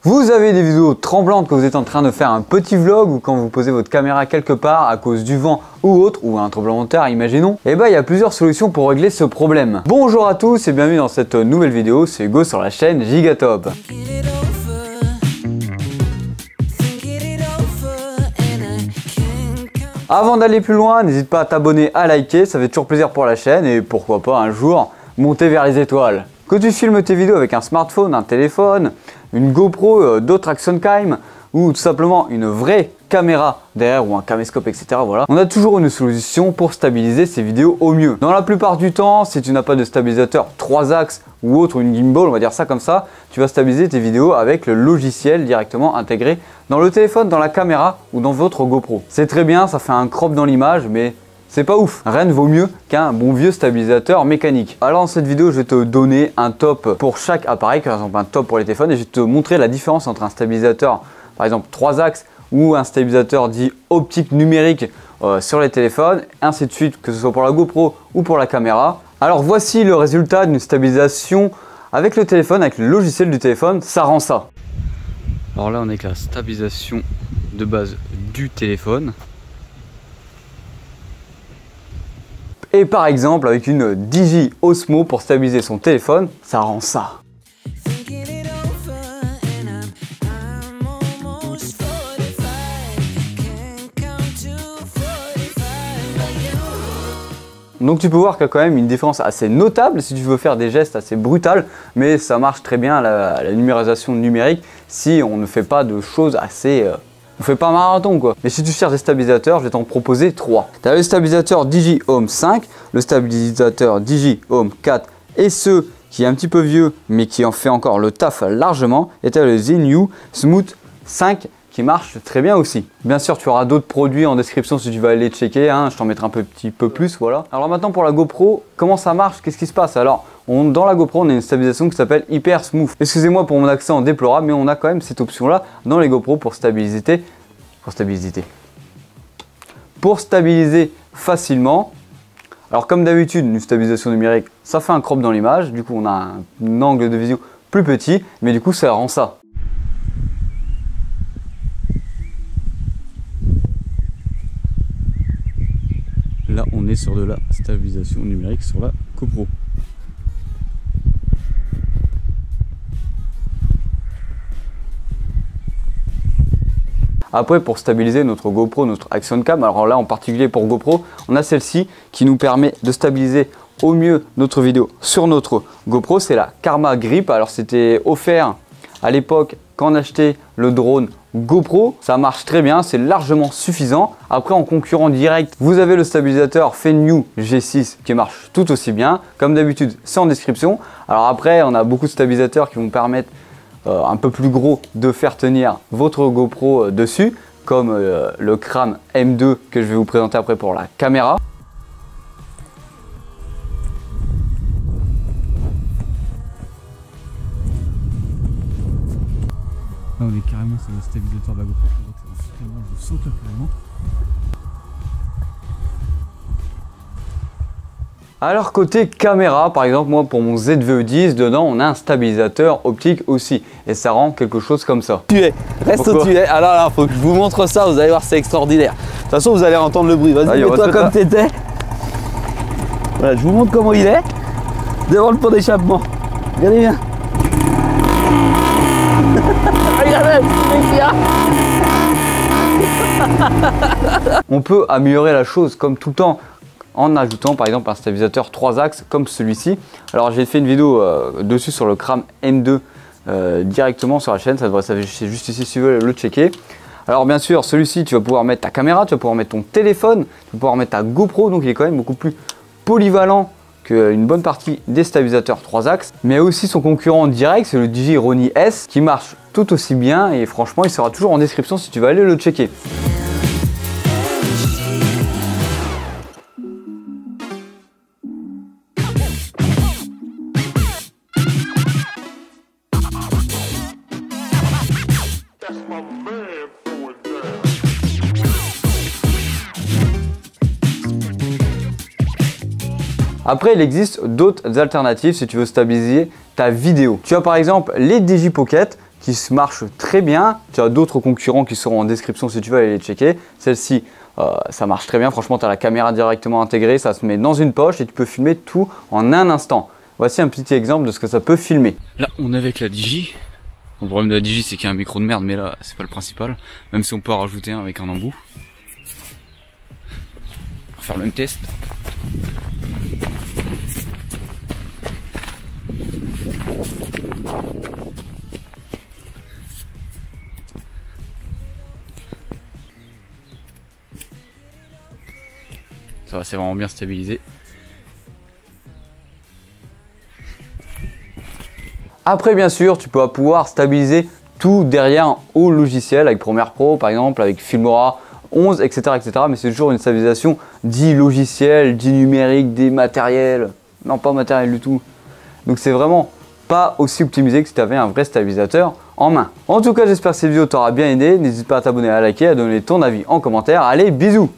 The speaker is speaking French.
Vous avez des vidéos tremblantes quand vous êtes en train de faire un petit vlog ou quand vous posez votre caméra quelque part à cause du vent ou autre, ou un tremblement de terre, imaginons. Et il y a plusieurs solutions pour régler ce problème. Bonjour à tous et bienvenue dans cette nouvelle vidéo, c'est Hugo sur la chaîne Gigatop. Avant d'aller plus loin, n'hésite pas à t'abonner, à liker, ça fait toujours plaisir pour la chaîne et pourquoi pas un jour monter vers les étoiles. Que tu filmes tes vidéos avec un smartphone, un téléphone, une GoPro, d'autres Action Cam ou tout simplement une vraie caméra derrière ou un caméscope, etc. Voilà. On a toujours une solution pour stabiliser ces vidéos au mieux. Dans la plupart du temps, si tu n'as pas de stabilisateur 3 axes ou autre, une gimbal, on va dire ça comme ça, tu vas stabiliser tes vidéos avec le logiciel directement intégré dans le téléphone, dans la caméra ou dans votre GoPro. C'est très bien, ça fait un crop dans l'image, mais c'est pas ouf. Rien ne vaut mieux qu'un bon vieux stabilisateur mécanique. Alors dans cette vidéo, je vais te donner un top pour chaque appareil, par exemple un top pour les téléphones, et je vais te montrer la différence entre un stabilisateur, par exemple 3 axes, ou un stabilisateur dit optique numérique sur les téléphones, ainsi de suite, que ce soit pour la GoPro ou pour la caméra. Alors voici le résultat d'une stabilisation avec le téléphone, avec le logiciel du téléphone, ça rend ça. Alors là on est avec la stabilisation de base du téléphone. Et par exemple avec une Digi Osmo pour stabiliser son téléphone, ça rend ça. Donc tu peux voir qu'il y a quand même une différence assez notable si tu veux faire des gestes assez brutaux, mais ça marche très bien la numérisation numérique si on ne fait pas de choses assez... on fait pas marathon quoi. Mais si tu cherches des stabilisateurs, je vais t'en proposer 3. Tu as le stabilisateur Digi Home 5, le stabilisateur Digi Home 4 et ceux qui est un petit peu vieux mais qui en fait encore le taf largement. Et tu as le Zenyu Smooth 5 qui marche très bien aussi. Bien sûr, tu auras d'autres produits en description si tu vas aller checker, hein. Je t'en mettrai un petit peu plus, voilà. Alors maintenant pour la GoPro, comment ça marche? Qu'est-ce qui se passe? Alors, dans la GoPro, on a une stabilisation qui s'appelle Hyper Smooth. Excusez-moi pour mon accent déplorable, mais on a quand même cette option-là dans les GoPro pour stabiliser facilement. Alors comme d'habitude, une stabilisation numérique, ça fait un crop dans l'image. Du coup, on a un angle de vision plus petit, mais du coup, ça rend ça. Là, on est sur de la stabilisation numérique sur la GoPro. Après, pour stabiliser notre GoPro, notre Action Cam, alors là en particulier pour GoPro, on a celle-ci qui nous permet de stabiliser au mieux notre vidéo sur notre GoPro. C'est la Karma Grip. Alors c'était offert à l'époque quand on achetait le drone GoPro. Ça marche très bien, c'est largement suffisant. Après, en concurrent direct, vous avez le stabilisateur Fenyu G6 qui marche tout aussi bien. Comme d'habitude, c'est en description. Alors après, on a beaucoup de stabilisateurs qui vont permettre un peu plus gros de faire tenir votre GoPro dessus, comme le Kram M2 que je vais vous présenter après pour la caméra. Là on est carrément sur le stabilisateur de la GoPro, donc je saute là carrément. Alors côté caméra, par exemple moi pour mon ZVE10, dedans on a un stabilisateur optique aussi et ça rend quelque chose comme ça. Reste où tu es. Alors là, faut que je vous montre ça, vous allez voir, c'est extraordinaire. De toute façon, vous allez entendre le bruit. Vas-y, mets-toi comme t'étais. Voilà, je vous montre comment il est devant le pont d'échappement. Regardez bien. Regardez, On peut améliorer la chose comme tout le temps en ajoutant par exemple un stabilisateur 3 axes comme celui-ci. Alors j'ai fait une vidéo dessus sur le Kram M2 directement sur la chaîne, c'est juste ici si tu veux le checker. Alors bien sûr celui-ci tu vas pouvoir mettre ta caméra, tu vas pouvoir mettre ton téléphone, tu vas pouvoir mettre ta GoPro, donc il est quand même beaucoup plus polyvalent qu'une bonne partie des stabilisateurs 3 axes. Mais aussi son concurrent direct, c'est le Digi Roni S qui marche tout aussi bien et franchement il sera toujours en description si tu vas aller le checker. Après, il existe d'autres alternatives si tu veux stabiliser ta vidéo. Tu as par exemple les Digi Pocket qui marche très bien. Tu as d'autres concurrents qui seront en description si tu veux aller les checker. Celle-ci, ça marche très bien. Franchement, tu as la caméra directement intégrée. Ça se met dans une poche et tu peux filmer tout en un instant. Voici un petit exemple de ce que ça peut filmer. Là, on est avec la Digi. Le problème de la Digi, c'est qu'il y a un micro de merde, mais là, c'est pas le principal. Même si on peut en rajouter un avec un embout. On va faire le même test. Ça va, c'est vraiment bien stabilisé. Après, bien sûr, tu vas pouvoir stabiliser tout derrière au logiciel avec Premiere Pro, par exemple, avec Filmora 11, etc. etc. mais c'est toujours une stabilisation dit logiciel, dit numérique, dit matériel. Non, pas matériel du tout. Donc c'est vraiment pas aussi optimisé que si tu avais un vrai stabilisateur en main. En tout cas, j'espère que cette vidéo t'aura bien aidé. N'hésite pas à t'abonner, à liker, à donner ton avis en commentaire. Allez, bisous!